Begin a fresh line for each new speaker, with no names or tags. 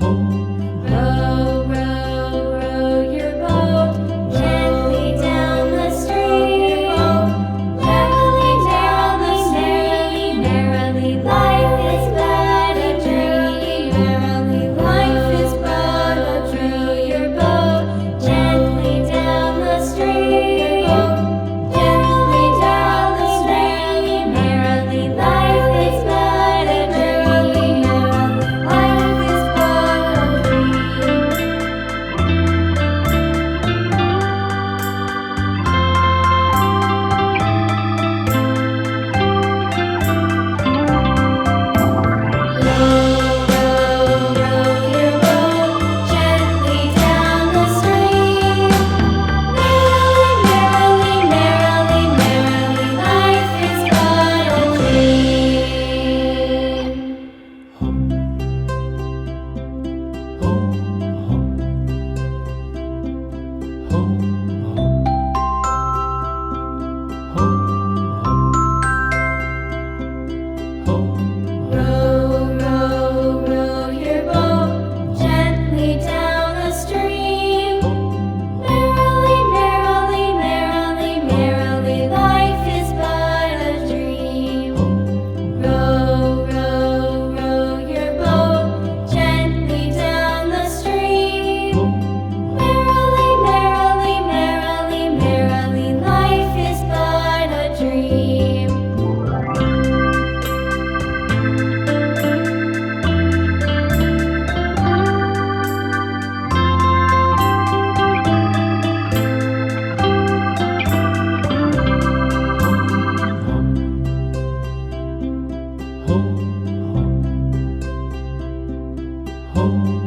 Row, row, row your boat gently down the stream. Merrily, merrily, merrily, life is but a dream. Merrily, life is but a dream. Row your boat gently down the stream. Gently down the stream. Merrily, life is but a dream. Merrily, life is but a dream. Row, row, row your boat gently down the stream. Merrily, merrily, merrily, merrily, life is but a dream. Row, row, row your boat gently down the stream. Merrily, merrily, merrily, merrily, life is but a dream. Row, row, row your boat gently down the stream. Merrily, merrily, merrily, merrily, life is but a dream.
Home.